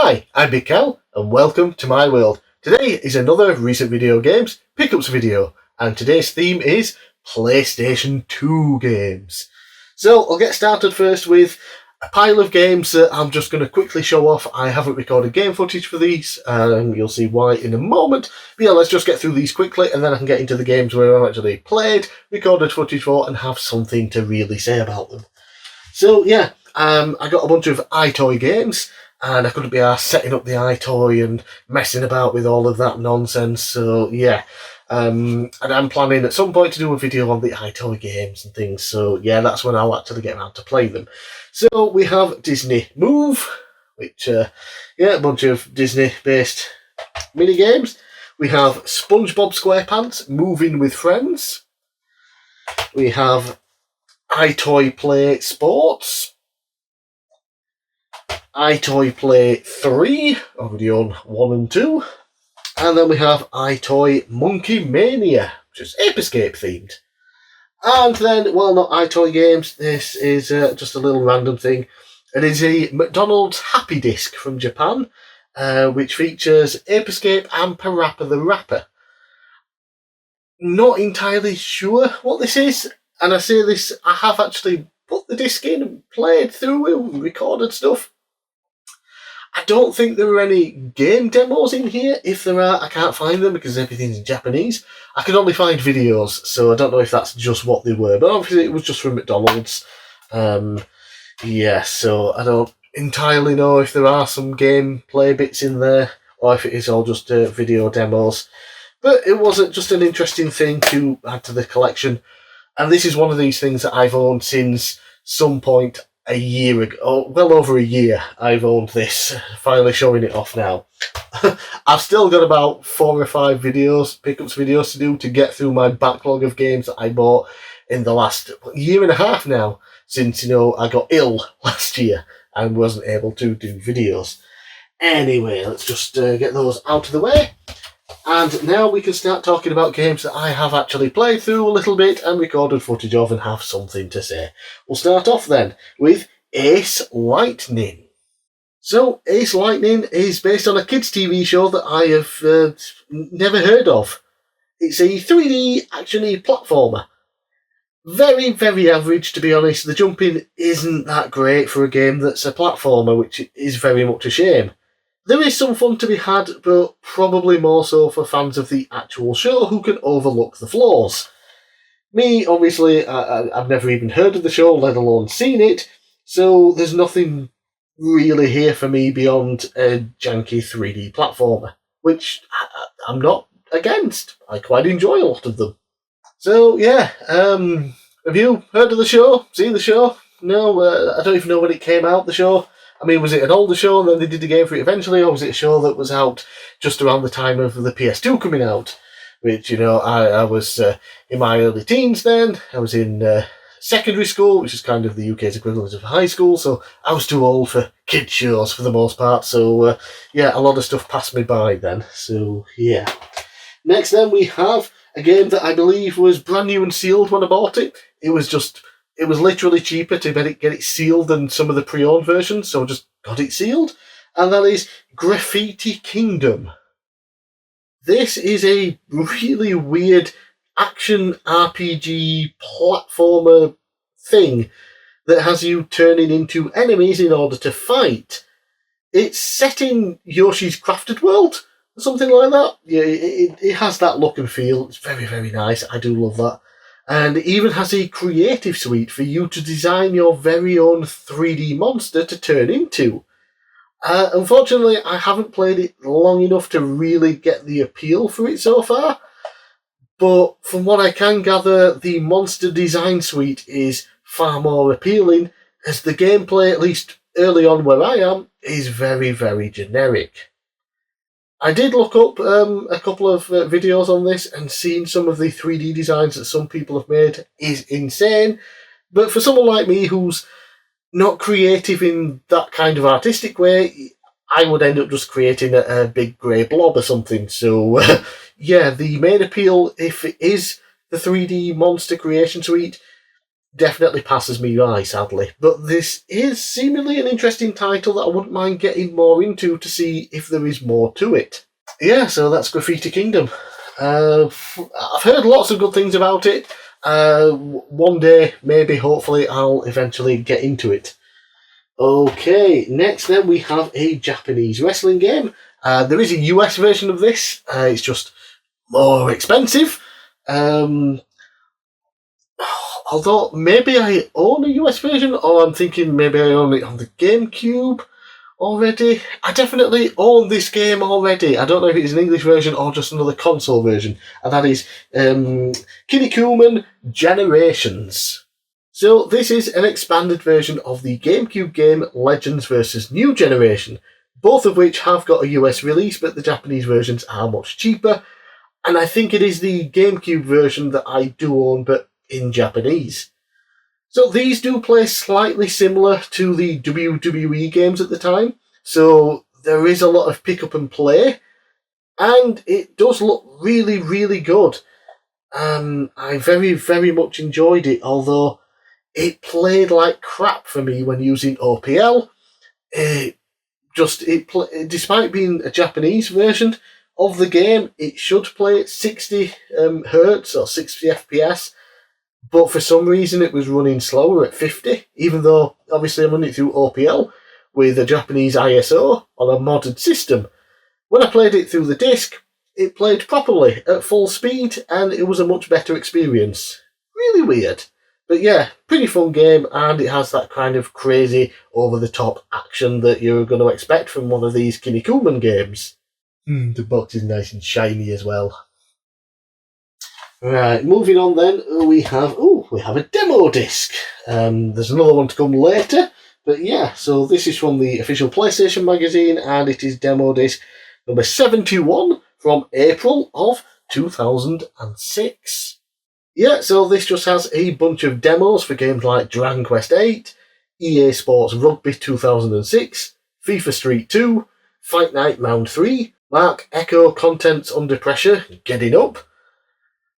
Hi, I'm bigcal, and welcome to my world. Today is another recent video games pickups video, and today's theme is PlayStation 2 games. So I'll get started first with a pile of games that I'm just going to quickly show off. I haven't recorded game footage for these, and you'll see why in a moment. But yeah, let's just get through these quickly, and then I can get into the games where I've actually played, recorded footage for, and have something to really say about them. So yeah, I got a bunch of iToy games, and I couldn't be arsed setting up the iToy and messing about with all of that nonsense. So yeah, and I'm planning at some point to do a video on the iToy games and things. So yeah, that's when I'll actually get around to play them. So we have Disney Move, which a bunch of Disney-based mini games. We have SpongeBob SquarePants Moving with Friends. We have iToy Play Sports, iToy Play 3, already on 1 and 2, and then we have iToy Monkey Mania, which is Ape Escape themed. And then, well, not iToy games, this is just a little random thing. It is a McDonald's Happy Disc from Japan, which features Ape Escape and Parappa the Rapper. Not entirely sure what this is, and I say this, I have actually put the disc in and played through it and recorded stuff. I don't think there are any game demos in here. If there are, I can't find them because everything's in Japanese. I can only find videos, so I don't know if that's just what they were, but obviously it was just from McDonald's. Yeah, so I don't entirely know if there are some gameplay bits in there, or if it is all just video demos. But it was just an interesting thing to add to the collection. And this is one of these things that I've owned since some point a year ago. Well over a year I've owned this. Finally showing it off now. I've still got about 4 or 5 pickups videos to do to get through my backlog of games that I bought in the last year and a half now. Since, I got ill last year and wasn't able to do videos. Anyway, let's just get those out of the way. And now we can start talking about games that I have actually played through a little bit and recorded footage of and have something to say. We'll start off then with Ace Lightning. So, Ace Lightning is based on a kids' TV show that I have never heard of. It's a 3D action-y platformer. Very, very average, to be honest. The jumping isn't that great for a game that's a platformer, which is very much a shame. There is some fun to be had, but probably more so for fans of the actual show who can overlook the flaws. Me, obviously, I've never even heard of the show, let alone seen it, so there's nothing really here for me beyond a janky 3D platformer, which I'm not against. I quite enjoy a lot of them. So, yeah, have you heard of the show? Seen the show? No, I don't even know when it came out, the show. I mean, was it an older show and then they did the game for it eventually, or was it a show that was out just around the time of the PS2 coming out? Which, I was in my early teens then. I was in secondary school, which is kind of the UK's equivalent of high school, so I was too old for kids shows for the most part. So, yeah, a lot of stuff passed me by then. So, yeah. Next then we have a game that I believe was brand new and sealed when I bought it. It was literally cheaper to get it sealed than some of the pre-owned versions, so I just got it sealed. And that is Graffiti Kingdom. This is a really weird action RPG platformer thing that has you turning into enemies in order to fight. It's set in Yoshi's Crafted World, or something like that. Yeah, it has that look and feel. It's very, very nice. I do love that. And it even has a creative suite for you to design your very own 3D monster to turn into. Unfortunately, I haven't played it long enough to really get the appeal for it so far. But from what I can gather, the monster design suite is far more appealing, as the gameplay, at least early on where I am, is very, very generic. I did look up a couple of videos on this, and seeing some of the 3D designs that some people have made is insane. But for someone like me who's not creative in that kind of artistic way, I would end up just creating a big grey blob or something. So, yeah, the main appeal, if it is the 3D monster creation suite, definitely passes me by, sadly. But this is seemingly an interesting title that I wouldn't mind getting more into to see if there is more to it. Yeah, so that's Graffiti Kingdom. I've heard lots of good things about it. One day, maybe, hopefully, I'll eventually get into it. Okay, next then we have a Japanese wrestling game. There is a US version of this. It's just more expensive. Although maybe I own a US version, or I'm thinking maybe I own it on the GameCube already. I definitely own this game already. I don't know if it's an English version or just another console version, and that is Kinnikuman Generations. So this is an expanded version of the GameCube game Legends vs. New Generation, both of which have got a US release, but the Japanese versions are much cheaper, and I think it is the GameCube version that I do own, but in Japanese. So these do play slightly similar to the WWE games at the time, so there is a lot of pick up and play, and it does look really, really good. I very, very much enjoyed it, although it played like crap for me when using OPL. Despite being a Japanese version of the game, it should play at 60 hertz or 60 FPS, but for some reason it was running slower at 50, even though obviously I'm running it through OPL with a Japanese ISO on a modded system. When I played it through the disc, it played properly at full speed, and it was a much better experience. Really weird. But yeah, pretty fun game, and it has that kind of crazy, over-the-top action that you're going to expect from one of these Kinnikuman games. The box is nice and shiny as well. Right, moving on then, we have a demo disc. There's another one to come later, but yeah, so this is from the official PlayStation magazine, and it is demo disc number 71 from April of 2006. Yeah, so this just has a bunch of demos for games like Dragon Quest VIII, EA Sports Rugby 2006, FIFA Street 2, Fight Night Round 3, Mark Echo Contents Under Pressure, Getting Up,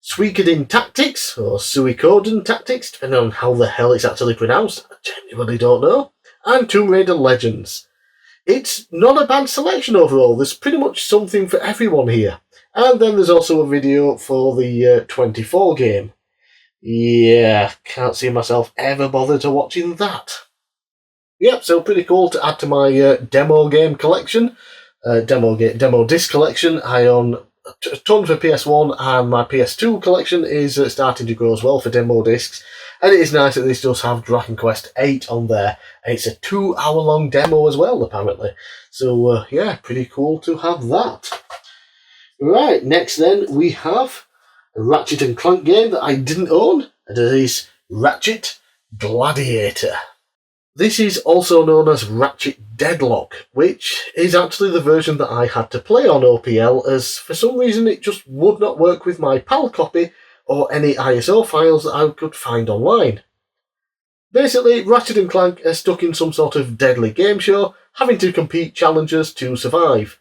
Suikoden Tactics, or Suikoden Tactics, depending on how the hell it's actually pronounced, I genuinely don't know, and Tomb Raider Legends. It's not a bad selection overall, there's pretty much something for everyone here. And then there's also a video for the 24 game. Yeah, can't see myself ever bother to watching that. Yep, so pretty cool to add to my demo game collection. Demo disc collection. I own a ton for PS1, and my PS2 collection is starting to grow as well for demo discs. And it is nice that this does have Dragon Quest VIII on there. It's a 2-hour-long demo as well, apparently. So, yeah, pretty cool to have that. Right, next then we have a Ratchet and Clank game that I didn't own, and it is Ratchet Gladiator. This is also known as Ratchet Deadlock, which is actually the version that I had to play on OPL, as for some reason it just would not work with my PAL copy or any ISO files that I could find online. Basically, Ratchet and Clank are stuck in some sort of deadly game show, having to compete challenges to survive.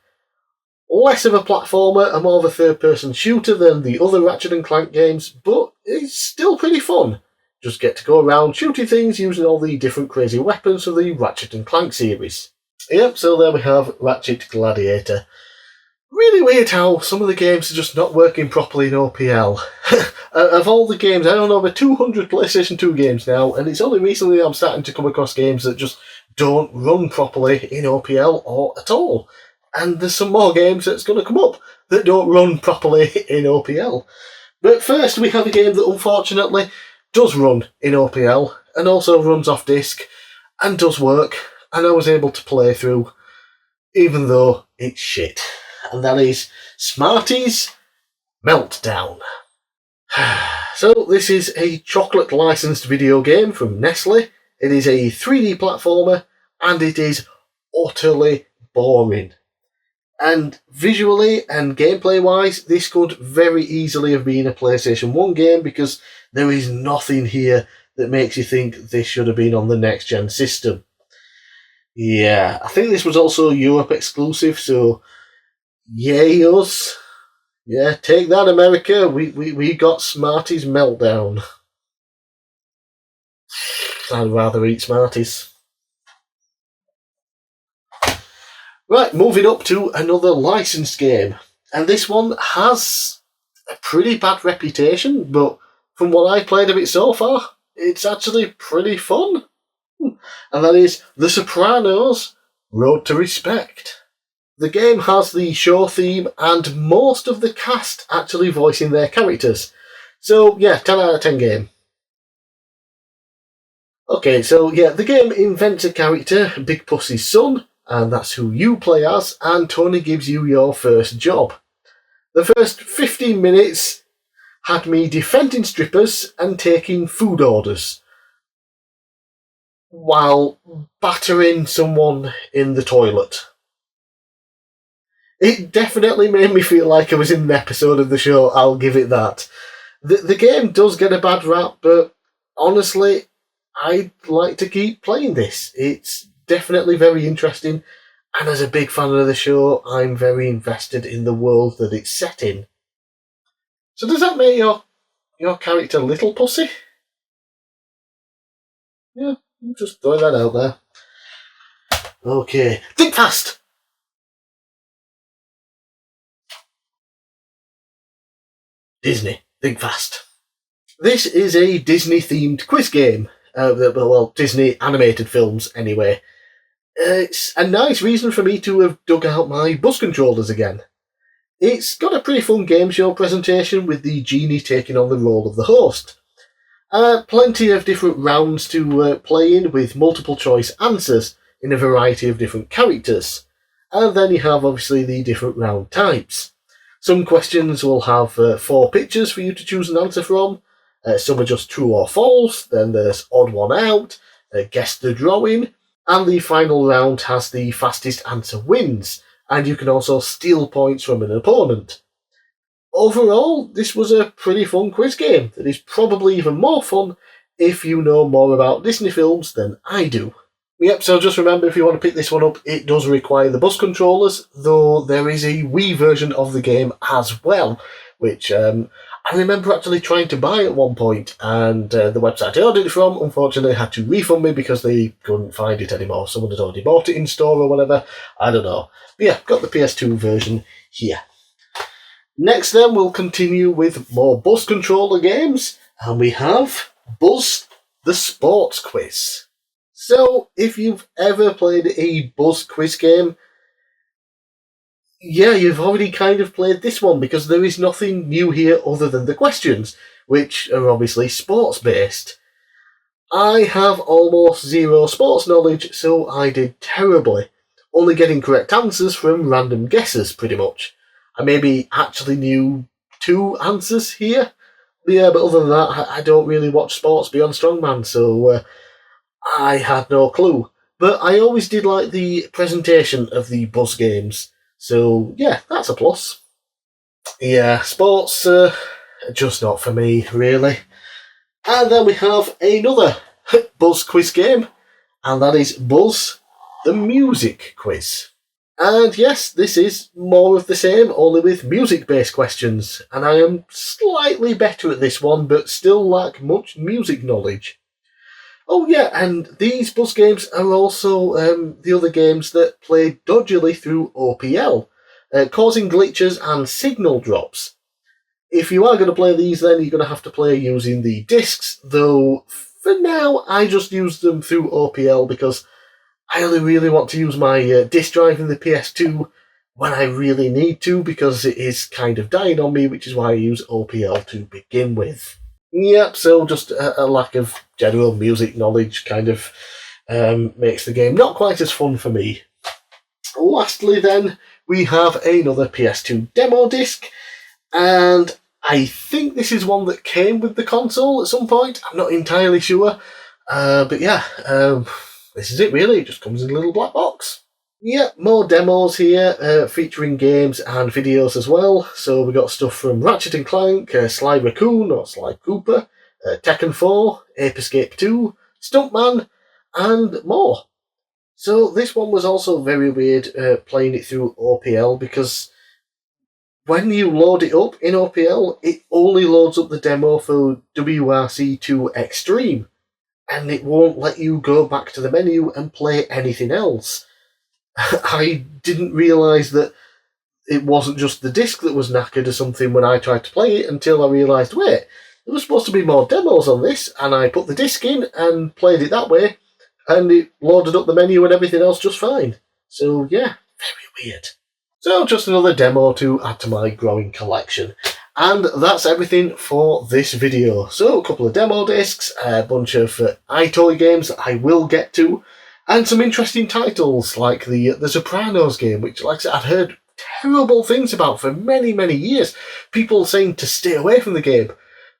Less of a platformer and more of a third-person shooter than the other Ratchet and Clank games, but it's still pretty fun. Just get to go around shooting things using all the different crazy weapons of the Ratchet and Clank series. Yep, so there we have Ratchet Gladiator. Really weird how some of the games are just not working properly in OPL. Of all the games, I own over 200 PlayStation 2 games now, and it's only recently I'm starting to come across games that just don't run properly in OPL or at all. And there's some more games that's going to come up that don't run properly in OPL. But first, we have a game that unfortunately does run in OPL and also runs off disc and does work, and I was able to play through, even though it's shit. And that is Smarties Meltdown. So, this is a chocolate licensed video game from Nestle. It is a 3D platformer, and it is utterly boring. And visually and gameplay wise, this could very easily have been a PlayStation 1 game, because there is nothing here that makes you think this should have been on the next gen system. Yeah, I think this was also Europe exclusive, so yay us. Yeah, take that, America. We got Smarties Meltdown. I'd rather eat Smarties. Right, moving up to another licensed game. And this one has a pretty bad reputation, but from what I've played of it so far, it's actually pretty fun. And that is The Sopranos: Road to Respect. The game has the show theme and most of the cast actually voicing their characters. So yeah, 10 out of 10 game. Okay, so yeah, the game invents a character, Big Pussy's son, and that's who you play as, and Tony gives you your first job. The first 15 minutes had me defending strippers and taking food orders, while battering someone in the toilet. It definitely made me feel like I was in an episode of the show, I'll give it that. The game does get a bad rap, but honestly, I'd like to keep playing this. It's definitely very interesting, and as a big fan of the show, I'm very invested in the world that it's set in. So does that make your character Little Pussy? Yeah, I'm just throwing that out there. Okay, think fast! Disney, think fast. This is a Disney-themed quiz game. Well, Disney animated films, anyway. It's a nice reason for me to have dug out my bus controllers again. It's got a pretty fun game show presentation with the genie taking on the role of the host. Plenty of different rounds to play in with multiple choice answers in a variety of different characters. And then you have obviously the different round types. Some questions will have 4 pictures for you to choose an answer from. Some are just true or false. Then there's odd one out, guess the drawing, and the final round has the fastest answer wins, and you can also steal points from an opponent. Overall, this was a pretty fun quiz game that is probably even more fun if you know more about Disney films than I do. Yep, so just remember, if you want to pick this one up, it does require the bus controllers, though there is a Wii version of the game as well, which I remember actually trying to buy at one point, and the website I ordered it from, unfortunately, had to refund me because they couldn't find it anymore. Someone had already bought it in store or whatever, I don't know. But yeah, got the PS2 version here. Next then, we'll continue with more bus controller games, and we have Buzz the Sports Quiz. So, if you've ever played a Buzz quiz game, yeah, you've already kind of played this one, because there is nothing new here other than the questions, which are obviously sports-based. I have almost zero sports knowledge, so I did terribly, only getting correct answers from random guesses, pretty much. I maybe actually knew 2 answers here. But yeah, but other than that, I don't really watch sports beyond Strongman, so I had no clue. But I always did like the presentation of the Buzz games, so yeah, that's a plus. Yeah, sports, just not for me, really. And then we have another Buzz quiz game, and that is Buzz the Music Quiz. And yes, this is more of the same, only with music-based questions, and I am slightly better at this one, but still lack much music knowledge. Oh yeah, and these Buzz games are also the other games that play dodgily through OPL, causing glitches and signal drops. If you are going to play these, then you're going to have to play using the discs, though for now I just use them through OPL because I only really want to use my disc drive in the PS2 when I really need to, because it is kind of dying on me, which is why I use OPL to begin with. Yep, so just a lack of general music knowledge kind of makes the game not quite as fun for me. Lastly then, we have another PS2 demo disc, and I think this is one that came with the console at some point. I'm not entirely sure, but yeah, this is it really, it just comes in a little black box. Yeah, more demos here, featuring games and videos as well. So we got stuff from Ratchet & Clank, Sly Raccoon or Sly Cooper, Tekken 4, Ape Escape 2, Stuntman, and more. So this one was also very weird, playing it through OPL, because when you load it up in OPL, it only loads up the demo for WRC2 Extreme. and it won't let you go back to the menu and play anything else. I didn't realise that it wasn't just the disc that was knackered or something when I tried to play it until I realised, wait, there was supposed to be more demos on this, and I put the disc in and played it that way, and it loaded up the menu and everything else just fine. So yeah, very weird. So just another demo to add to my growing collection. And that's everything for this video. So a couple of demo discs, a bunch of iToy games that I will get to, and some interesting titles like the Sopranos game, which, like I said, I'd heard terrible things about for many, many years. People saying to stay away from the game.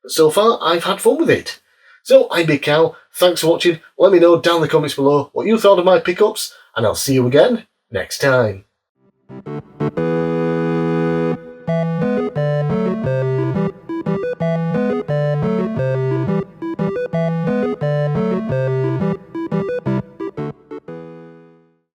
But so far, I've had fun with it. So, I'm Big Cal. Thanks for watching. Let me know down in the comments below what you thought of my pickups, and I'll see you again next time.